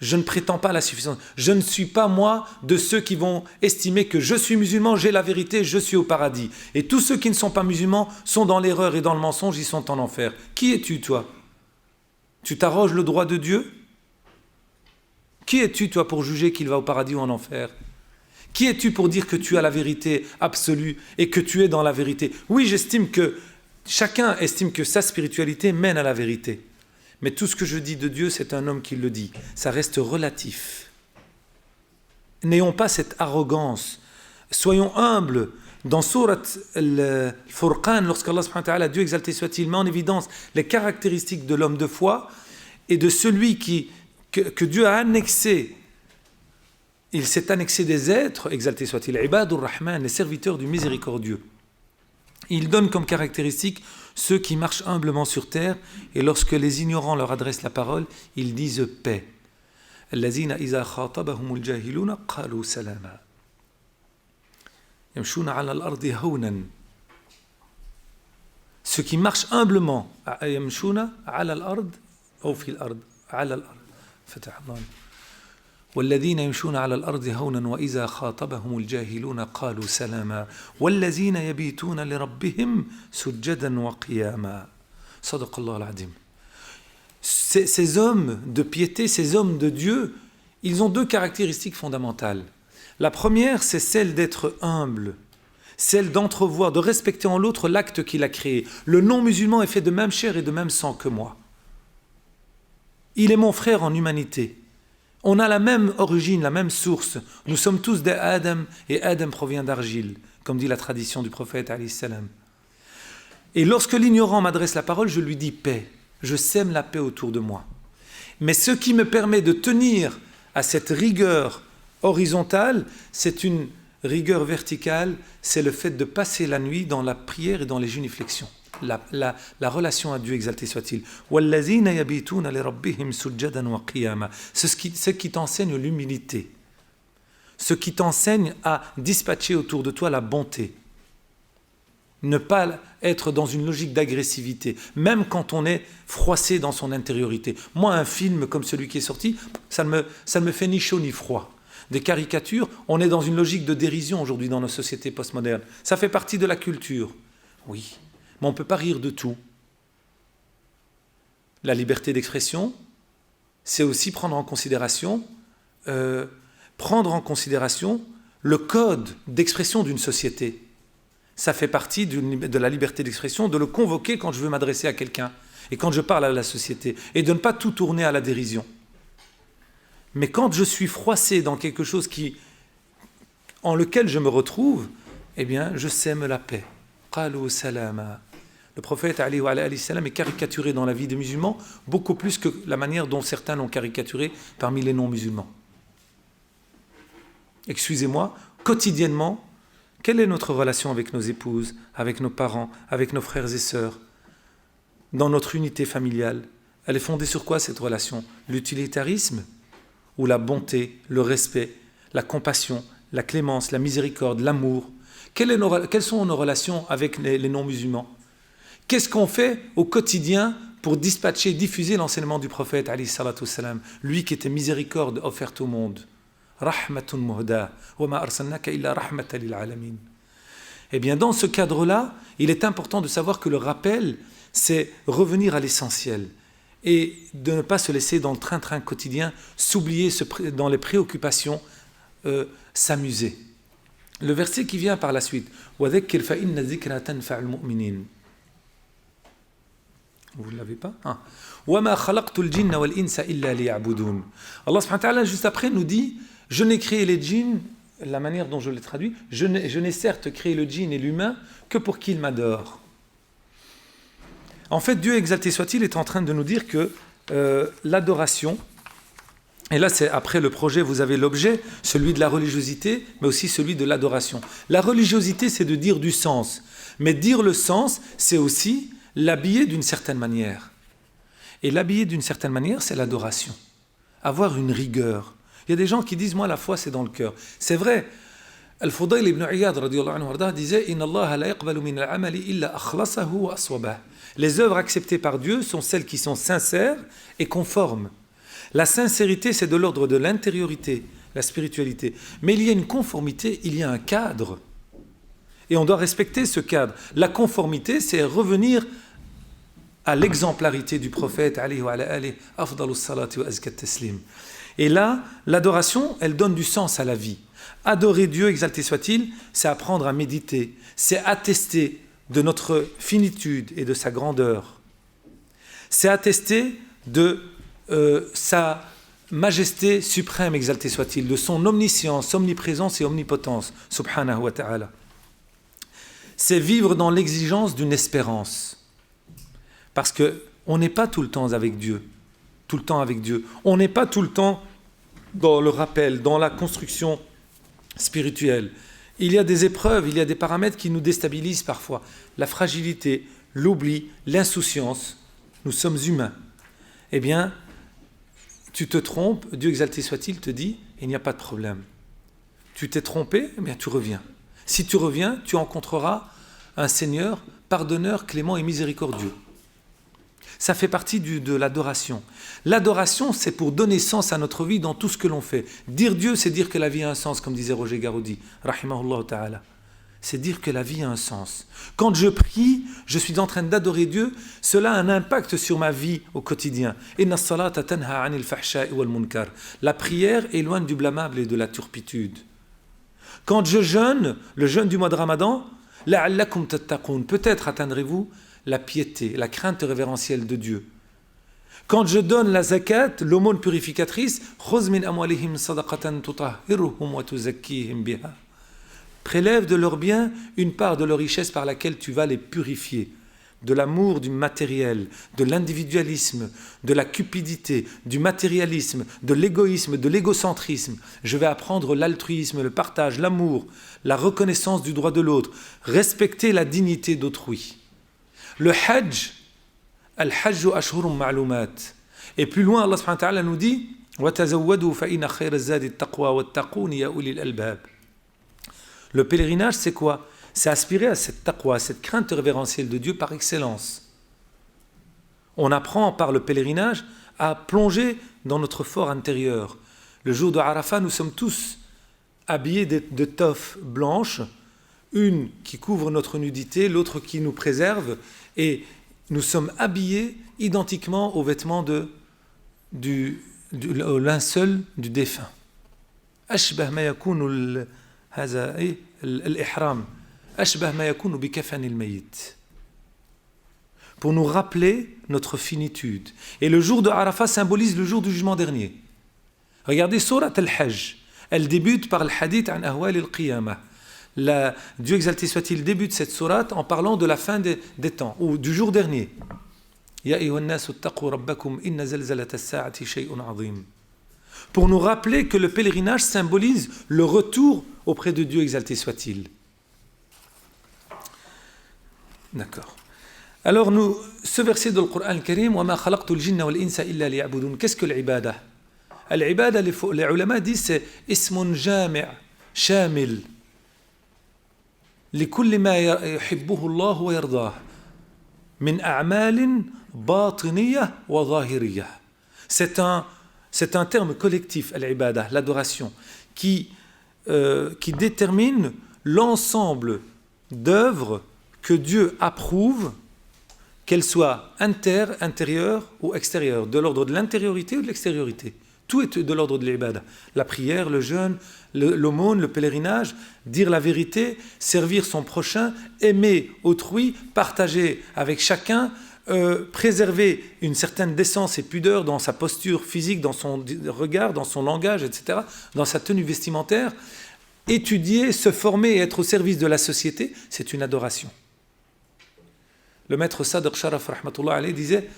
A: je ne prétends pas à la suffisance. Je ne suis pas moi de ceux qui vont estimer que je suis musulman, j'ai la vérité, je suis au paradis. Et tous ceux qui ne sont pas musulmans sont dans l'erreur et dans le mensonge, ils sont en enfer. Qui es-tu toi? Tu t'arroges le droit de Dieu? Qui es-tu, toi, pour juger qu'il va au paradis ou en enfer? Qui es-tu pour dire que tu as la vérité absolue et que tu es dans la vérité? Oui, j'estime que chacun estime que sa spiritualité mène à la vérité. Mais tout ce que je dis de Dieu, c'est un homme qui le dit. Ça reste relatif. N'ayons pas cette arrogance. Soyons humbles. Dans Surat al-Furqan, lorsqu'Allah subhanahu wa ta'ala, Dieu exalté soit-il, met en évidence les caractéristiques de l'homme de foi et de celui que Dieu a annexé. Il s'est annexé des êtres, exalté soit-il, Ibadur Rahman, les serviteurs du miséricordieux. Il donne comme caractéristique ceux qui marchent humblement sur terre et lorsque les ignorants leur adressent la parole, ils disent paix. Allazina iza khatabahumul jahiluna qalu salama. Yamshuna ala al-ardi hawnan. Ceux qui marchent humblement, yamshuna ala al-ard ou fi al-ard, ala al-ard. Fatah Allah. والذين يمشون على الأرض هونا وإذا خاطبهم الجاهلون قالوا سلاما والذين يبيتون لربهم سجدا وقياما صدق الله العظيم. Ces hommes de piété, ces hommes de Dieu, ils ont deux caractéristiques fondamentales. La première, c'est celle d'être humble, celle d'entrevoir, de respecter en l'autre l'acte qu'il a créé. Le non-musulman est fait de même chair et de même sang que moi. Il est mon frère en humanité. On a la même origine, la même source. Nous sommes tous des Adam et Adam provient d'argile, comme dit la tradition du prophète alayhi salam. Et lorsque l'ignorant m'adresse la parole, je lui dis paix. Je sème la paix autour de moi. Mais ce qui me permet de tenir à cette rigueur horizontale, c'est une rigueur verticale, c'est le fait de passer la nuit dans la prière et dans les génuflexions. La relation à Dieu, exalté soit-il. C'est ce qui t'enseigne l'humilité. Ce qui t'enseigne à dispatcher autour de toi la bonté. Ne pas être dans une logique d'agressivité, même quand on est froissé dans son intériorité. Moi, un film comme celui qui est sorti, ça ne me fait ni chaud ni froid. Des caricatures, on est dans une logique de dérision aujourd'hui dans nos sociétés postmodernes. Ça fait partie de la culture. Oui, mais on ne peut pas rire de tout. La liberté d'expression, c'est aussi prendre en considération le code d'expression d'une société. Ça fait partie de la liberté d'expression, de le convoquer quand je veux m'adresser à quelqu'un et quand je parle à la société, et de ne pas tout tourner à la dérision. Mais quand je suis froissé dans quelque chose en lequel je me retrouve, eh bien, je sème la paix. Qalu salama. Le prophète alayhi salam est caricaturé dans la vie des musulmans beaucoup plus que la manière dont certains l'ont caricaturé parmi les non-musulmans. Excusez-moi, quotidiennement, quelle est notre relation avec nos épouses, avec nos parents, avec nos frères et sœurs, dans notre unité familiale? Elle est fondée sur quoi cette relation? L'utilitarisme ou la bonté, le respect, la compassion, la clémence, la miséricorde, l'amour? Quelles sont nos relations avec les non-musulmans? Qu'est-ce qu'on fait au quotidien pour dispatcher, diffuser l'enseignement du prophète alayhi salatu wassalam, lui qui était miséricorde offerte au monde? Rahmatun muhda, wa ma arsalnaka illa rahmatan lil alamin. Eh bien, dans ce cadre-là, il est important de savoir que le rappel, c'est revenir à l'essentiel et de ne pas se laisser dans le train-train quotidien, s'oublier dans les préoccupations, s'amuser. Le verset qui vient par la suite, وَذَكِّرْ فَإِنَّ الذِّكْرَى تَنْفَعُ الْمُؤْمِنِينَ. Vous ne l'avez pas? وَمَا خَلَقْتُ الْجِنَّ وَالْإِنسَ إِلَّا لِيَعْبُدُونَ. Allah subhanahu wa ta'ala, juste après, nous dit, je n'ai créé les djinns, la manière dont je l'ai traduit, je n'ai certes créé le djinn et l'humain que pour qu'ils m'adorent. En fait, Dieu exalté soit-il est en train de nous dire que l'adoration, et là c'est après le projet, vous avez l'objet, celui de la religiosité, mais aussi celui de l'adoration. La religiosité, c'est de dire du sens, mais dire le sens, c'est aussi l'habiller d'une certaine manière. Et l'habiller d'une certaine manière, c'est l'adoration. Avoir une rigueur. Il y a des gens qui disent, moi la foi c'est dans le cœur. C'est vrai. Al-Fudayl ibn Iyad radiyallahu anhu disait, Inna Allah la yaqbalu min al-amali illa akhlasahu wa aswabah. Les œuvres acceptées par Dieu sont celles qui sont sincères et conformes. La sincérité, c'est de l'ordre de l'intériorité, la spiritualité. Mais il y a une conformité, il y a un cadre. Et on doit respecter ce cadre. La conformité, c'est revenir à l'exemplarité du prophète, alayhi wa alihi, afdalus salati wa azkat taslim. Et là, l'adoration, elle donne du sens à la vie. Adorer Dieu, exalté soit-il, c'est apprendre à méditer, c'est attester de notre finitude et de sa grandeur. C'est attester de sa majesté suprême, exalté soit-il, de son omniscience, omniprésence et omnipotence, subhanahu wa ta'ala. C'est vivre dans l'exigence d'une espérance. Parce qu'on n'est pas tout le temps avec Dieu. Tout le temps avec Dieu. On n'est pas tout le temps dans le rappel, dans la construction spirituelle. Il y a des épreuves, il y a des paramètres qui nous déstabilisent parfois. La fragilité, l'oubli, l'insouciance. Nous sommes humains. Eh bien, tu te trompes, Dieu exalté soit-il te dit, il n'y a pas de problème. Tu t'es trompé, eh bien tu reviens. Si tu reviens, tu rencontreras un Seigneur pardonneur, clément et miséricordieux. Ça fait partie de l'adoration. L'adoration, c'est pour donner sens à notre vie dans tout ce que l'on fait. Dire Dieu, c'est dire que la vie a un sens, comme disait Roger Garoudi, rahimahullah ta'ala. C'est dire que la vie a un sens. Quand je prie, je suis en train d'adorer Dieu, cela a un impact sur ma vie au quotidien. Inna as-salata tanha 'anil fahsha'i wal munkar. La prière éloigne du blâmable et de la turpitude. Quand je jeûne, le jeûne du mois de Ramadan, la'allakum tattaqun, peut-être atteindrez-vous la piété, la crainte révérentielle de Dieu. Quand je donne la zakat, l'aumône purificatrice, خُذْ مِنْ أَمْوَالِهِمْ صَدَقَةً تُطَهِّرُهُمْ وَتُزَكِّيهِمْ بِهَا. Prélève de leurs biens une part de leur richesse par laquelle tu vas les purifier. De l'amour du matériel, de l'individualisme, de la cupidité, du matérialisme, de l'égoïsme, de l'égocentrisme. Je vais apprendre l'altruisme, le partage, l'amour, la reconnaissance du droit de l'autre, respecter la dignité d'autrui. Le hajj, al-hajju ashhurun ma'lumat. Et plus loin, Allah subhanahu wa ta'ala nous dit وَتَزَوَّدُوا فَإِنَّ خَيْرَ الزَّادِ التَّقْوَى وَاتَّقُونِ يَا أُولِي الْأَلْبَابِ. Le pèlerinage, c'est quoi? C'est aspirer à cette taqwa, à cette crainte révérentielle de Dieu par excellence. On apprend par le pèlerinage à plonger dans notre fort intérieur. Le jour de Arafat, nous sommes tous habillés de toffes blanches, une qui couvre notre nudité, l'autre qui nous préserve, et nous sommes habillés identiquement aux vêtements du linceul du défunt. أشبه ما يكون هذا الإحرام أشبه ما يكون بكفن الميت. Pour nous rappeler notre finitude. Et le jour de Arafat symbolise le jour du jugement dernier. Regardez Surat al-Hajj. Elle débute par le hadith an ahwal al-qiyamah. Dieu exalté soit-il débute cette sourate en parlant de la fin des temps, ou du jour dernier. Ya ayyuhan nasu ittaqu rabbakum inna zalzalata as-sa'ati shay'un 'azim. Pour nous rappeler que le pèlerinage symbolise le retour auprès de Dieu exalté soit-il. D'accord. Alors ce verset de Coran al-Karim, وَمَا خَلَقْتُ الْجِنَّ وَالْإِنسَ إِلَّا لِيَعْبُدُونَ. Qu'est-ce que l'ibada? L'ibada, les ulama disent, c'est ismun jami' shamil لكل ما يحبه الله ويرضاه من أعمال باطنية وظاهرية. C'est un terme collectif, l'ibada, l'adoration, qui détermine l'ensemble d'œuvres que Dieu approuve, qu'elles soient intérieures ou extérieures, de l'ordre de l'intériorité ou de l'extériorité. Tout est de l'ordre de l'ibada. La prière, le jeûne, l'aumône, le pèlerinage, dire la vérité, servir son prochain, aimer autrui, partager avec chacun, préserver une certaine décence et pudeur dans sa posture physique, dans son regard, dans son langage, etc., dans sa tenue vestimentaire. Étudier, se former et être au service de la société, c'est une adoration. Le maître Sadr Sharaf rahmatullah alayhi disait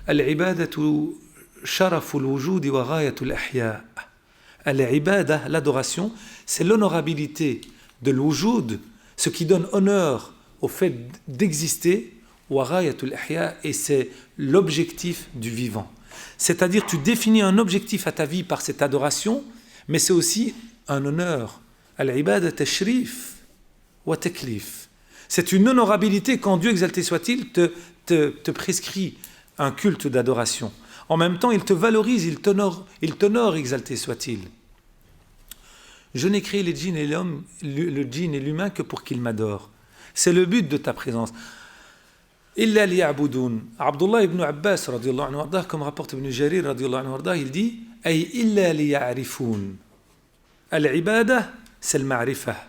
A: Al-ibadatu sharaful wujudi wa ghayatul ahya. Al-ibada, l'adoration, c'est l'honorabilité de l'wujud, ce qui donne honneur au fait d'exister, wa ghayatul ahya, et c'est l'objectif du vivant. C'est-à-dire tu définis un objectif à ta vie par cette adoration, mais c'est aussi un honneur. Al-ibada tashrif wa taklif. C'est une honorabilité quand Dieu exalté soit-il te prescrit un culte d'adoration. En même temps, il te valorise, il t'honore exalté soit-il. Je n'ai créé les djinns et l'homme, le djinn et l'humain que pour qu'ils m'adorent. C'est le but de ta présence. Illa liya'budun. Abdullah ibn Abbas radiyallahu anhu wardah, comme rapporte Ibn Jarir radiyallahu anhu wardah, il dit ay illa liya'rifun. Al-ibada, c'est le ma'rifa.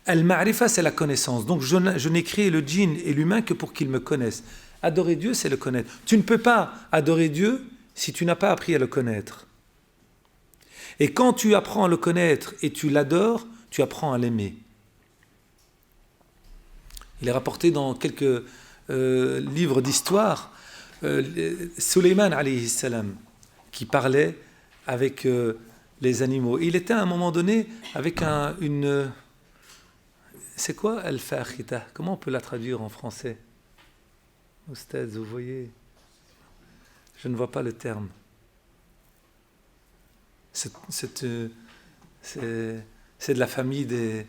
A: Al-ma'rifa, c'est la connaissance. Donc je n'ai créé le djinn et l'humain que pour qu'ils me connaissent. Adorer Dieu, c'est le connaître. Tu ne peux pas adorer Dieu si tu n'as pas appris à le connaître. Et quand tu apprends à le connaître et tu l'adores, tu apprends à l'aimer. Il est rapporté dans quelques livres d'histoire, Sulayman alayhi salam, qui parlait avec les animaux. Il était à un moment donné avec une... C'est quoi al-fakhita? Comment on peut la traduire en français? Oustaz, vous voyez, je ne vois pas le terme. C'est de la famille des...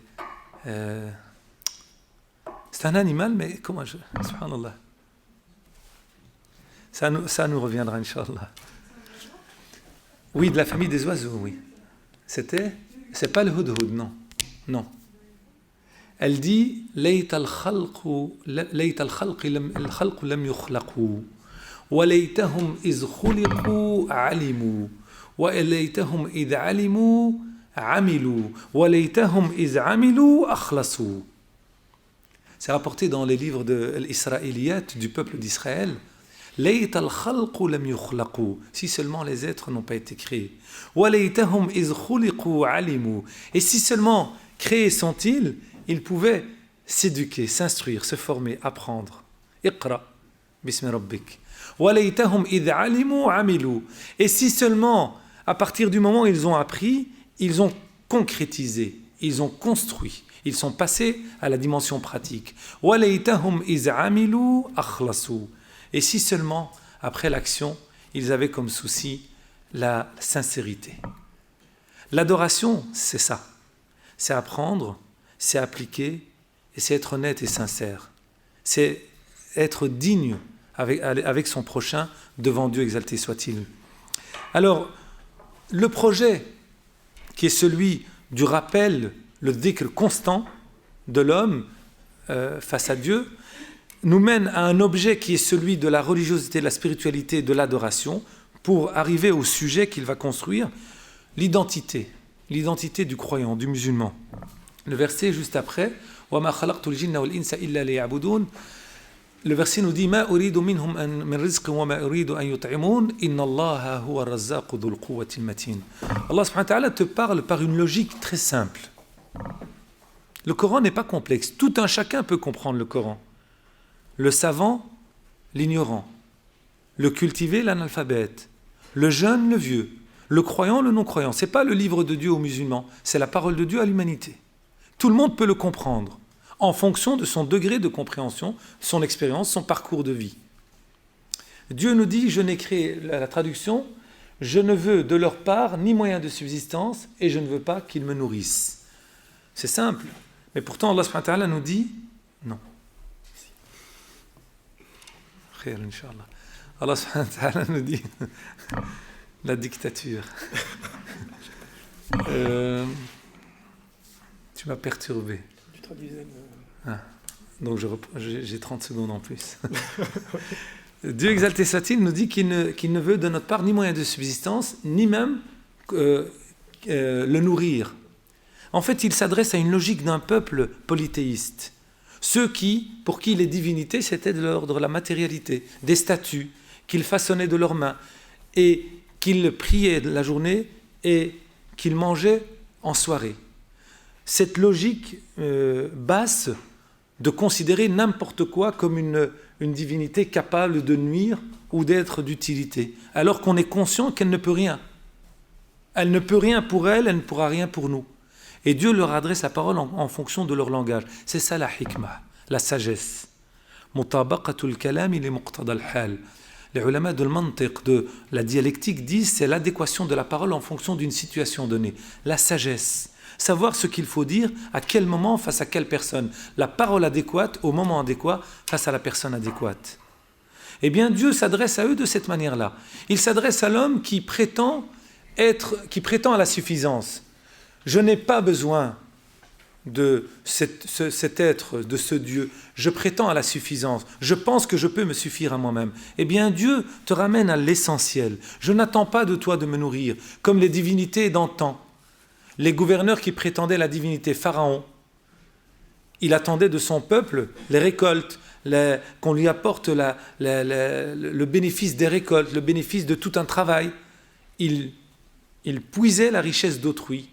A: c'est un animal, mais comment je... Subhanallah. Ça nous reviendra, Inch'Allah. Oui, de la famille des oiseaux, oui. C'est pas le hudhud, non. Non. Elle dit ليت الخلق لم يخلقوا وليتهم إذ خلقوا علموا وليتهم إذ علموا عملوا وليتهم إذ عملوا أخلصوا. C'est rapporté dans les livres de l'Israéliyat du peuple d'Israël. لَيْتَ الْخَلْقُ لَمْ يُخْلَقُوا. Si seulement les êtres n'ont pas été créés. وَلَيْتَهُمْ إِذْ خُلِقُوا عَلِمُوا. Et si seulement créés sont-ils, ils pouvaient s'éduquer, s'instruire, se former, apprendre. Iqra bismi rabbik. وَلَيْتَهُمْ إِذْ عَلِمُوا عَمِلُوا. Et si seulement, à partir du moment où ils ont appris, ils ont concrétisé, ils ont construit, ils sont passés à la dimension pratique. وَلَيْتَهُمْ إِذْ عَمِلُوا أَخْلَصُوا. Et si seulement, après l'action, ils avaient comme souci la sincérité. L'adoration, c'est ça. C'est apprendre, c'est appliquer, et c'est être honnête et sincère. C'est être digne avec son prochain devant Dieu, exalté soit-il. Alors, le projet qui est celui du rappel, le dhikr constant de l'homme face à Dieu, nous mène à un objet qui est celui de la religiosité, de la spiritualité, de l'adoration, pour arriver au sujet qu'il va construire, l'identité du croyant, du musulman. Le verset juste après, وَمَا خَلَقْتُ الْجِنَّ وَالْإِنسَ إِلَّا لِيَعْبُدُونَ. Le verset nous dit مَا أُرِيدُ مِنْهُمْ مِنْ رِزْقٍ وَمَا أُرِيدُ أَنْ يُطْعِمُونَ إِنَّ اللَّهَ هُوَ الرَّزَّاقُ ذُو الْقُوَّةِ الْمَتِينَ. Allah subhanahu wa ta'ala te parle par une logique très simple. Le Coran n'est pas complexe. Tout un chacun peut comprendre le Coran. Le savant, l'ignorant. Le cultivé, l'analphabète. Le jeune, le vieux. Le croyant, le non-croyant. Ce n'est pas le livre de Dieu aux musulmans. C'est la parole de Dieu à l'humanité. Tout le monde peut le comprendre en fonction de son degré de compréhension, son expérience, son parcours de vie. Dieu nous dit, je n'ai créé la traduction, je ne veux de leur part ni moyen de subsistance et je ne veux pas qu'ils me nourrissent. C'est simple. Mais pourtant, Allah subhanahu wa ta'ala nous dit, non. Khair, Inch'Allah. Allah subhanahu wa ta'ala nous dit, la dictature. Tu m'as perturbé.
B: Tu traduisais
A: Donc j'ai 30 secondes en plus. Dieu exalté soit-il nous dit qu'il ne veut de notre part ni moyen de subsistance, ni même le nourrir. En fait, il s'adresse à une logique d'un peuple polythéiste. Ceux pour qui les divinités, c'était de l'ordre de la matérialité, des statues qu'ils façonnaient de leurs mains et qu'ils priaient la journée et qu'ils mangeaient en soirée. Cette logique basse de considérer n'importe quoi comme une divinité capable de nuire ou d'être d'utilité, alors qu'on est conscient qu'elle ne peut rien. Elle ne peut rien pour elle, elle ne pourra rien pour nous. Et Dieu leur adresse la parole en fonction de leur langage. C'est ça la hikmah, la sagesse. Mutabaqatul kalami li muqtada al-hal. Les ulama de l'mantiq, de la dialectique, disent c'est l'adéquation de la parole en fonction d'une situation donnée. La sagesse. Savoir ce qu'il faut dire, à quel moment, face à quelle personne. La parole adéquate, au moment adéquat, face à la personne adéquate. Eh bien, Dieu s'adresse à eux de cette manière-là. Il s'adresse à l'homme qui prétend à la suffisance. Je n'ai pas besoin de cet être, de ce Dieu. Je prétends à la suffisance. Je pense que je peux me suffire à moi-même. Eh bien, Dieu te ramène à l'essentiel. Je n'attends pas de toi de me nourrir, comme les divinités d'antan. Les gouverneurs qui prétendaient la divinité, Pharaon, il attendait de son peuple les récoltes, qu'on lui apporte le bénéfice des récoltes, le bénéfice de tout un travail. Il puisait la richesse d'autrui.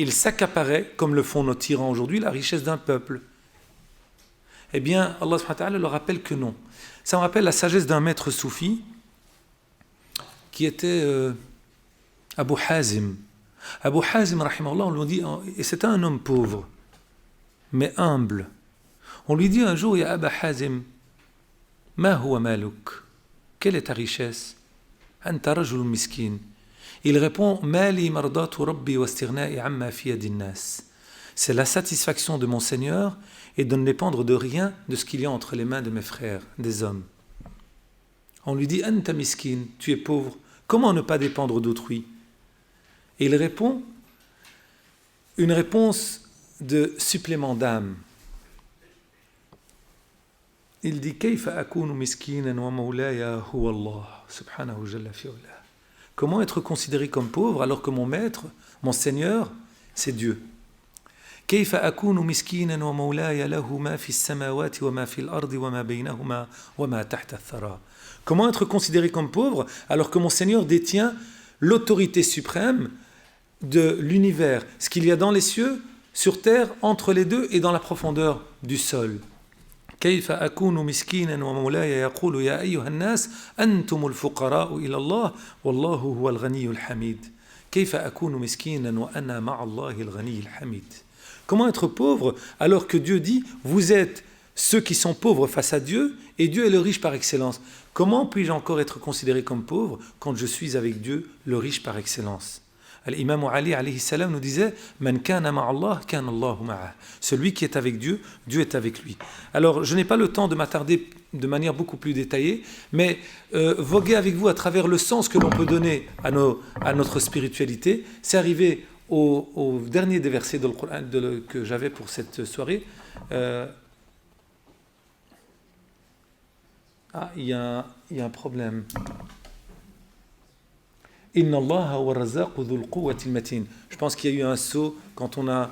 A: Il s'accaparait, comme le font nos tyrans aujourd'hui, la richesse d'un peuple. Eh bien, Allah subhanahu wa ta'ala leur rappelle que non. Ça me rappelle la sagesse d'un maître soufi qui était Abu Hazim. Abu Hazim, rahimahullah, on lui dit, et c'était un homme pauvre, mais humble. On lui dit un jour, Ya Abu Hazim, ma huwa maluk? Quelle est ta richesse? Anta rajul miskin. Il répond, Mali mardatu rabbi wa istirna'i amma fi yadi nas. C'est la satisfaction de mon Seigneur et de ne dépendre de rien de ce qu'il y a entre les mains de mes frères, des hommes. On lui dit, Anta miskin, tu es pauvre. Comment ne pas dépendre d'autrui? Et il répond une réponse de supplément d'âme. Il dit Kayfa akunu miskinan wa mawlaya huwa Allah subhanahu jalla fi ula. Comment être considéré comme pauvre alors que mon maître, mon Seigneur, c'est Dieu. كيف أكون مسكينا ومولاي له ما في السماوات وما في الأرض وما بينهما وما تحت الثرى. Comment être considéré comme pauvre alors que mon Seigneur détient l'autorité suprême de l'univers, ce qu'il y a dans les cieux, sur terre, entre les deux et dans la profondeur du sol. كيف أكون مسكينا ومولاي يقول يا أيها الناس أنتم الفقراء إلى الله والله هو الغني الحميد. كيف أكون مسكينا وأنا مع الله الغني الحميد. Comment être pauvre alors que Dieu dit vous êtes ceux qui sont pauvres face à Dieu et Dieu est le riche par excellence. Comment puis-je encore être considéré comme pauvre quand je suis avec Dieu, le riche par excellence? L'imam Ali alayhi salam nous disait Man kana ma'allah, kana Allahu ma'ah. Celui qui est avec Dieu, Dieu est avec lui. Alors, je n'ai pas le temps de m'attarder de manière beaucoup plus détaillée, mais voguer avec vous à travers le sens que l'on peut donner à notre spiritualité. C'est arrivé au dernier des versets du Coran que j'avais pour cette soirée. Il y a un problème. Inna Allah wa razzaqu dhul quwwati al-matin. Je pense qu'il y a eu un saut quand on a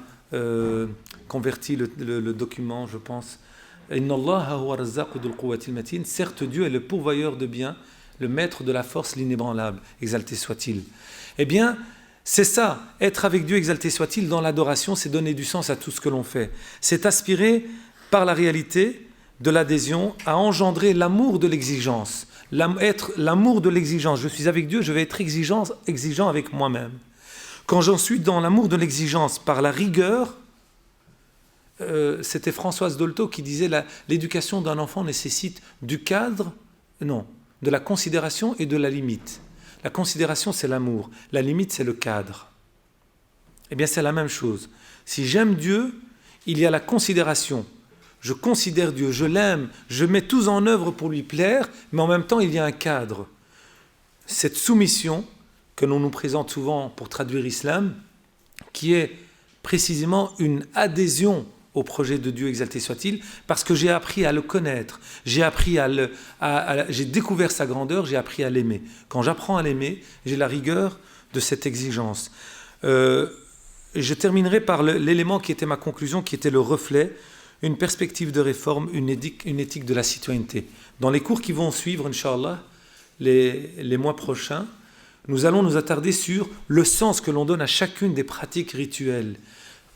A: converti le document, je pense. Inna Allah wa razzaqu dhul quwwati al-matin. Certes, Dieu est le pourvoyeur de biens, le maître de la force, l'inébranlable, exalté soit-il. Eh bien, c'est ça, être avec Dieu, exalté soit-il, dans l'adoration, c'est donner du sens à tout ce que l'on fait. C'est aspirer par la réalité de l'adhésion à engendrer l'amour de l'exigence. L'amour de l'exigence. Je suis avec Dieu, je vais être exigeant avec moi-même. Quand j'en suis dans l'amour de l'exigence par la rigueur, c'était Françoise Dolto qui disait l'éducation d'un enfant nécessite du cadre, non, de la considération et de la limite. La considération, c'est l'amour. La limite, c'est le cadre. Eh bien, c'est la même chose. Si j'aime Dieu, il y a la considération. Je considère Dieu, je l'aime, je mets tout en œuvre pour lui plaire, mais en même temps, il y a un cadre. Cette soumission que l'on nous présente souvent pour traduire l'islam, qui est précisément une adhésion au projet de Dieu, exalté soit-il, parce que j'ai appris à le connaître, j'ai découvert sa grandeur, j'ai appris à l'aimer. Quand j'apprends à l'aimer, j'ai la rigueur de cette exigence. Je terminerai par l'élément qui était ma conclusion, qui était le reflet, une perspective de réforme, une éthique de la citoyenneté. Dans les cours qui vont suivre, Inch'Allah, les mois prochains, nous allons nous attarder sur le sens que l'on donne à chacune des pratiques rituelles,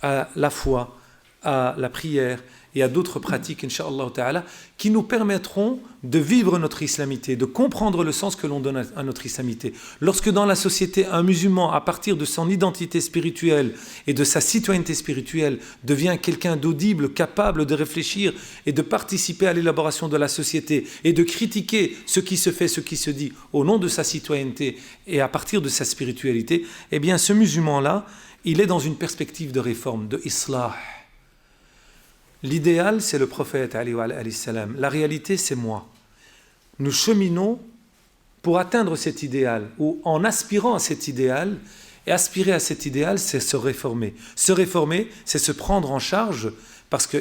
A: à la foi, à la prière et à d'autres pratiques, Inch'Allah ta'ala, qui nous permettront de vivre notre islamité, de comprendre le sens que l'on donne à notre islamité. Lorsque dans la société, un musulman, à partir de son identité spirituelle et de sa citoyenneté spirituelle, devient quelqu'un d'audible, capable de réfléchir et de participer à l'élaboration de la société et de critiquer ce qui se fait, ce qui se dit au nom de sa citoyenneté et à partir de sa spiritualité, eh bien ce musulman-là, il est dans une perspective de réforme, de islah. L'idéal, c'est le prophète, alayhi salam. La réalité, c'est moi. Nous cheminons pour atteindre cet idéal, ou en aspirant à cet idéal, et aspirer à cet idéal, c'est se réformer. Se réformer, c'est se prendre en charge, parce que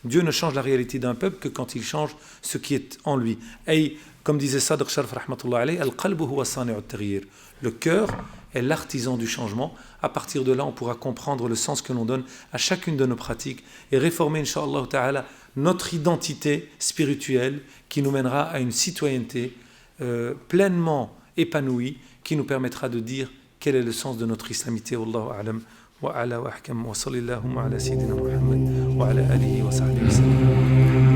A: Dieu ne change la réalité d'un peuple que quand il change ce qui est en lui. Et comme disait Sadiq Sharf rahmatullah alayhi, le cœur est l'artisan du changement. À partir de là, on pourra comprendre le sens que l'on donne à chacune de nos pratiques et réformer, Inch'Allah ta'ala, notre identité spirituelle qui nous mènera à une citoyenneté pleinement épanouie qui nous permettra de dire quel est le sens de notre islamité. Wallahu a'lam wa ala wa ahkam wa sallallahu ala sayyidina Muhammad wa ala alihi wa sahbihi wa sallam.